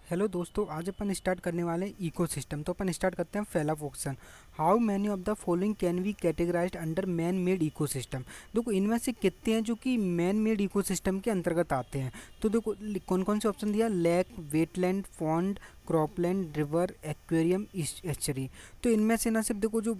Hello दोस्तों, आज अपन start करने वाले हैं इकोसिस्टम। तो अपन स्टार्ट करते हैं पहला question. How many of the following can be categorised under man made ecosystem. देखो इनमें से कितने हैं जो कि मैन मेड इकोसिस्टम के अंतर्गत आते हैं। तो देखो कौन कौन से ऑप्शन दिया, lake, wetland, pond, cropland, river, aquarium, estuary. तो इनमें से ना सिर्फ देखो जो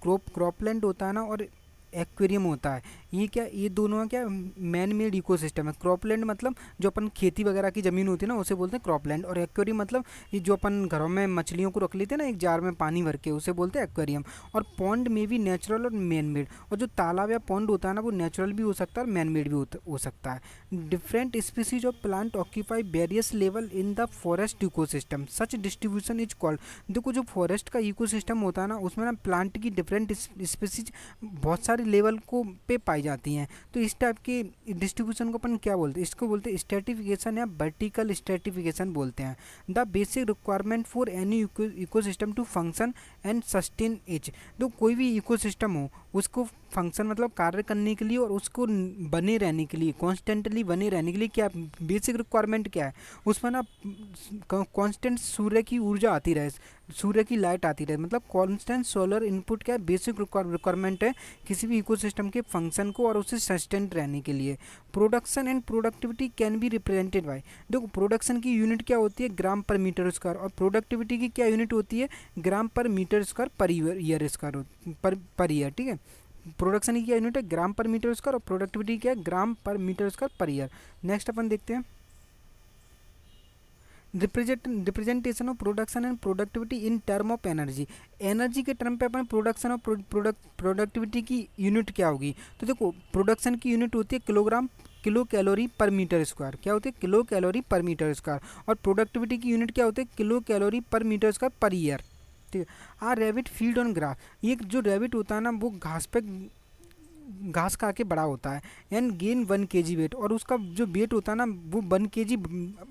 क्रॉपलैंड होता है ना और एक्वेरियम होता है, ये क्या, ये दोनों क्या मैन मेड इकोसिस्टम है। क्रॉपलैंड मतलब जो अपन खेती वगैरह की ज़मीन होती है ना उसे बोलते हैं क्रॉपलैंड, और एक्वेरियम मतलब ये जो अपन घरों में मछलियों को रख लेते हैं ना एक जार में पानी भर के, उसे बोलते हैं एक्वेरियम। और पॉन्ड में भी नेचुरल और मैन मेड, और जो तालाब या पॉन्ड होता है ना वो नेचुरल भी हो सकता है और मैन मेड भी हो सकता है। Different species of plant occupy various level in the forest ecosystem, such distribution is called. देखो जो फॉरेस्ट का इकोसिस्टम होता है ना उसमें ना प्लांट की डिफरेंट स्पीसीज बहुत सारे लेवल को पे पाई जाती हैं। तो इस टाइप के डिस्ट्रीब्यूशन को अपन क्या बोलते हैं, इसको बोलते हैं स्ट्रेटिफिकेशन या वर्टिकल स्ट्रेटिफिकेशन बोलते हैं। The basic requirement for any ecosystem to function and sustain each. तो कोई भी इकोसिस्टम हो उसको फंक्शन मतलब कार्य करने के लिए और उसको बने रहने के लिए, कॉन्स्टेंटली बने रहने के लिए क्या बेसिक रिक्वायरमेंट क्या है, उसमें ना कांस्टेंट सूर्य की ऊर्जा आती रहे, सूर्य की लाइट आती रहे, मतलब कांस्टेंट सोलर इनपुट क्या बेसिक रिक्वायरमेंट है किसी भी इकोसिस्टम के फंक्शन को और उसे सस्टेंट रहने के लिए। Production and productivity can be represented by, देखो प्रोडक्शन की यूनिट क्या होती है, ग्राम पर मीटर स्क्वायर, और प्रोडक्टिविटी की क्या यूनिट होती है, gram per metre square per year square per year. ठीक है, प्रोडक्शन की क्या यूनिट है, ग्राम पर मीटर स्क्वायर, और प्रोडक्टिविटी क्या है, gram per metre square per year. Next अपन देखते हैं representation of production and productivity in term of energy. Energy के टर्म पे अपन प्रोडक्शन और प्रोडक्टिविटी की यूनिट क्या होगी। तो देखो प्रोडक्शन की यूनिट होती है kilogram, kilo calorie per metre square, क्या होती है, kilo calorie per metre square. और प्रोडक्टिविटी की यूनिट क्या होती है, kilo calorie per metre square per year. ठीक है, रैबिट फीड ऑन ग्रास, ये जो रैबिट होता है ना वो घास पे घास खा के बड़ा होता है, एंड गेन 1 kg वेट, और उसका जो वेट होता है ना वो 1 kg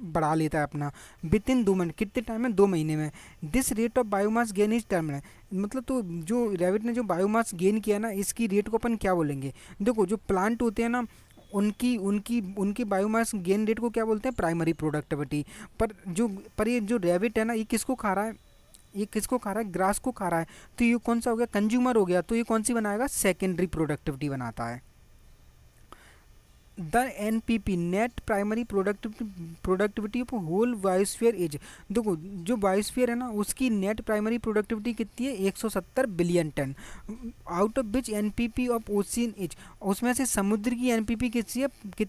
बढ़ा लेता है अपना विद इन 2 मिनट, कितने टाइम में, 2 महीने में। This rate of biomass gain is term है, मतलब तो जो रैबिट ने जो बायोमास गेन किया ना इसकी रेट को अपन क्या बोलेंगे। देखो जो प्लांट होते हैं ना उनकी उनकी उनकी बायोमास गेन रेट को क्या बोलते हैं, प्राइमरी प्रोडक्टिविटी। पर ये जो रैबिट है ना ये किसको खा रहा है, ये किसको खा रहा है, ग्रास को खा रहा है। तो ये कौन सा हो गया, कंज्यूमर हो गया, तो ये कौन सी बनाएगा, सेकेंडरी प्रोडक्टिविटी बनाता है। The NPP net primary productivity of whole biosphere is, देखो जो बायोस्फीयर है ना उसकी नेट प्राइमरी प्रोडक्टिविटी कितनी है, 170 billion ton. Out of which NPP of ocean is, उसमें से समुद्र की एनपीपी कितनी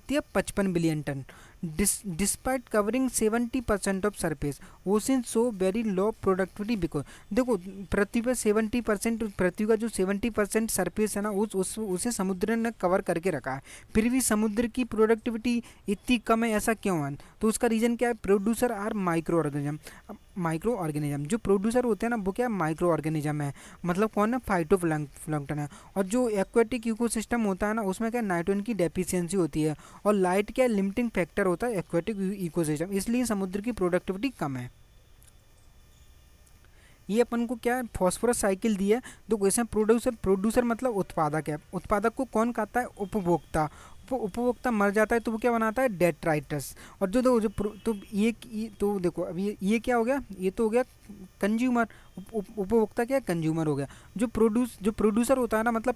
है 55 billion ton. Despite covering 70% of surface, ocean show very low productivity because, देखो पृथ्वी पर 70%, पृथ्वी का जो 70% सरफेस है ना उसे समुद्र ने कवर करके रखा है, फिर भी समुद्र की प्रोडक्टिविटी इतनी कम है, ऐसा क्यों है। तो उसका रीज़न क्या है, producer are microorganism. Microorganism जो प्रोड्यूसर होते हैं ना वो क्या है, माइक्रो ऑर्गेनिज्म है, मतलब कौन है, फाइटोप्लैंक्टन है। और जो एक्वेटिक इकोसिस्टम होता है ना उसमें क्या नाइट्रोजन की डेफिशिएंसी होती है, और लाइट क्या लिमिटिंग फैक्टर होता है एक्वेटिक इकोसिस्टम, इसलिए समुद्र की प्रोडक्टिविटी कम है। ये अपन को क्या है फॉस्फोरस साइकिल दी है। तो इसमें प्रोड्यूसर, प्रोड्यूसर मतलब उत्पादक है, उत्पादक को कौन खाता है, उपभोक्ता। उपभोक्ता मर जाता है तो वो क्या बनाता है, डेट्राइटस। और तो तो देखो अब ये क्या हो गया, ये तो हो गया कंज्यूमर, उपभोक्ता क्या है, कंज्यूमर हो गया। जो प्रोड्यूसर होता है ना मतलब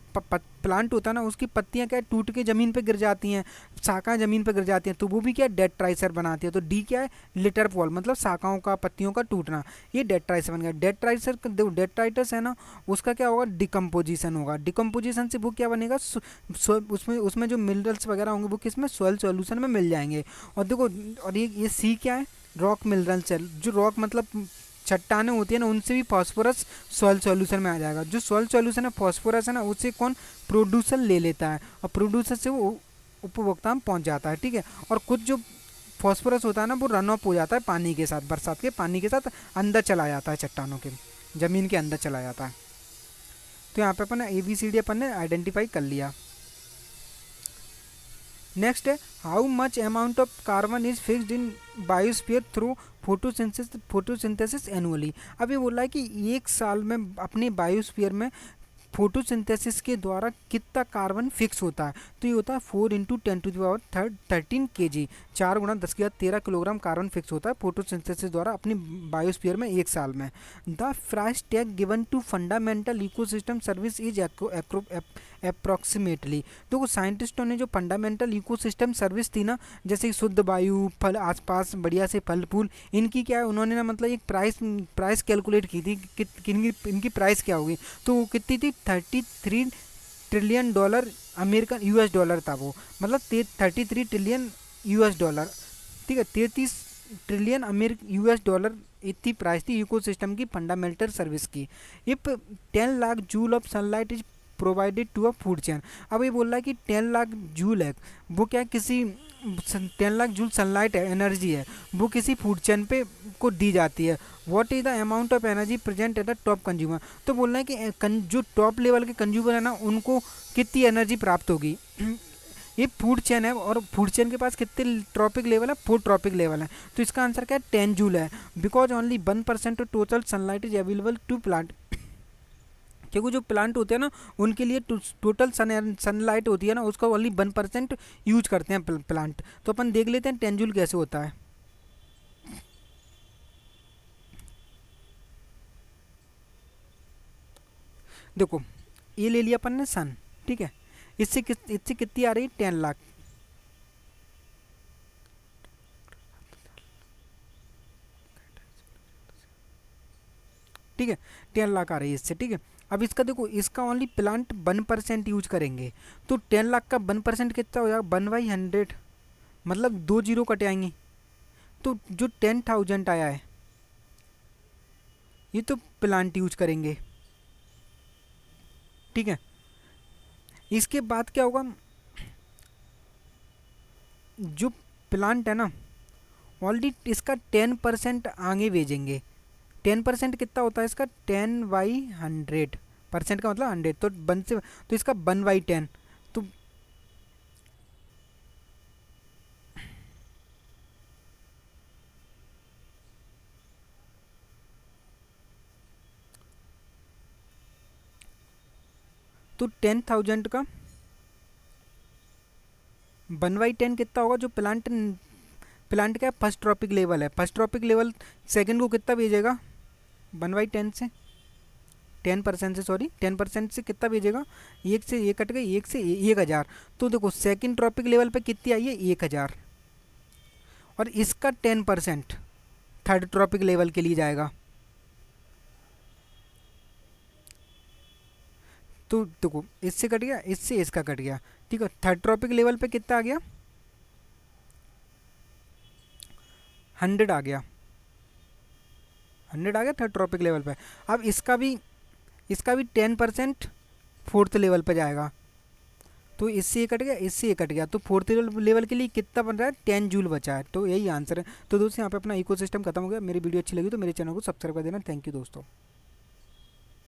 प्लांट होता है ना उसकी पत्तियां क्या है टूट के ज़मीन पे गिर जाती हैं, शाखाएं ज़मीन पे गिर जाती हैं, तो वो भी क्या डेट्राइसर बनाती है। तो डी क्या है, लिटर फॉल, मतलब शाखाओं का पत्तियों का टूटना, ये डेट्राइसर बन गया। डेट्राइसर डेट्राइटस है ना उसका क्या होगा, डिकम्पोजिशन होगा। डिकम्पोजिशन से वो क्या बनेगा, उसमें उसमें जो मिनरल्स वगैरह होंगे वो किस में, सॉइल सॉल्यूशन में मिल जाएंगे। और देखो और ये सी क्या है, रॉक मिनरल्स है, जो रॉक मतलब चट्टानें होती है ना उनसे भी फास्फोरस सॉइल सॉल्यूशन में आ जाएगा। जो सॉइल सॉल्यूशन है फास्फोरस है ना उससे कौन, प्रोड्यूसर ले लेता है, और प्रोड्यूसर से वो उपभोक्ता में पहुंच जाता है। ठीक है, और कुछ जो फास्फोरस होता है ना वो रन ऑफ हो जाता है पानी के साथ, बरसात के पानी के साथ अंदर चला जाता है, चट्टानों के ज़मीन के अंदर चला जाता है। तो यहाँ पे अपन ABCD अपन ने आइडेंटिफाई कर लिया। नेक्स्ट है how much amount of carbon is fixed in biosphere through photosynthesis annually. अब ये बोला है कि एक साल में अपने बायोस्फीयर में फोटोसिंथेसिस के द्वारा कितना कार्बन फिक्स होता है, तो ये होता है 4 into 10⁻13 kg, 4 × 10⁻13 kilogram carbon fix होता है फोटोसिंथेसिस द्वारा अपनी बायोस्फीयर में एक साल में। The price tag given to fundamental ecosystem service is approximately. देखो साइंटिस्टों ने जो फंडामेंटल इकोसिस्टम सर्विस थी ना, जैसे शुद्ध वायु, फल आसपास बढ़िया से फल फूल, इनकी क्या है, उन्होंने ना मतलब एक प्राइस कैलकुलेट की थी कि इनकी प्राइस क्या होगी। तो वो कितनी थी, $33 ट्रिलियन अमेरिकन US डॉलर था वो, मतलब 33 ट्रिलियन US डॉलर, ठीक है, 33 ट्रिलियन US डॉलर इतनी प्राइस थी इकोसिस्टम की फंडामेंटल सर्विस की। If 10 lakh joule of sunlight is provided to a food chain. अब ये बोल रहा है कि 10 लाख जूल है, वो क्या किसी 10 लाख जूल सनलाइट है, एनर्जी है, वो किसी फूड चेन पे को दी जाती है। What is the amount of energy present at the top consumer. तो बोल रहे हैं कि जो टॉप लेवल के कंज्यूमर है ना, उनको कितनी एनर्जी प्राप्त होगी। ये फूड चेन है और फूड चेन के पास कितने ट्रॉपिक लेवल है, 4 ट्रॉपिक लेवल है। तो इसका आंसर क्या है, 10 जूल है, because only 1% of total sunlight is available to plant. क्योंकि जो प्लांट होते हैं ना, उनके लिए टोटल सनलाइट होती है ना, उसका ओनली 1% यूज करते हैं प्लांट। तो अपन देख लेते हैं 10 जूल कैसे होता है। देखो ये ले लिया अपन ने सन, ठीक है, इससे कितनी आ रही है, 10 लाख। ठीक है, 10 लाख आ रही है इससे, ठीक है। अब इसका देखो, इसका ओनली प्लांट 1% यूज करेंगे, तो 10 लाख का 1% कितना हो जाएगा, 1/100, मतलब 2 जीरो कट आएंगे। तो जो 10,000 आया है, ये तो प्लांट यूज करेंगे, ठीक है। इसके बाद क्या होगा, जो प्लांट है ना, ऑलरेडी इसका 10% आगे भेजेंगे। 10% कितना होता है इसका, 10/100, परसेंट का मतलब 100, तो 1 से, तो इसका 1/10, तो तो 10,000 का 1/10 कितना होगा, जो प्लांट का फर्स्ट ट्रॉपिक लेवल है, फर्स्ट ट्रॉपिक लेवल सेकंड को कितना भेजेगा, 1/10 से 10% से, सॉरी 10% से कितना भेजेगा, 1 से 1 कट गए, 1 से 1000। तो देखो सेकंड ट्रॉपिक लेवल पे कितनी आई है, 1000, और इसका 10% थर्ड ट्रॉपिक लेवल के लिए जाएगा। तो देखो इससे कट गया, इससे इसका कट गया, ठीक है। थर्ड ट्रॉपिक लेवल पे कितना आ गया, 100 आ गया, 100 आ गया थर्ड ट्रॉपिक लेवल पे। अब इसका भी 10% फोर्थ लेवल पे जाएगा, तो इससे ये कट गया, इससे ये कट गया, तो फोर्थ लेवल के लिए कितना बन रहा है, 10 जूल बचा है। तो यही आंसर है। तो दोस्तों यहाँ पे अपना इकोसिस्टम खत्म हो गया। मेरी वीडियो अच्छी लगी तो मेरे चैनल को सब्सक्राइब कर देना। थैंक यू दोस्तों।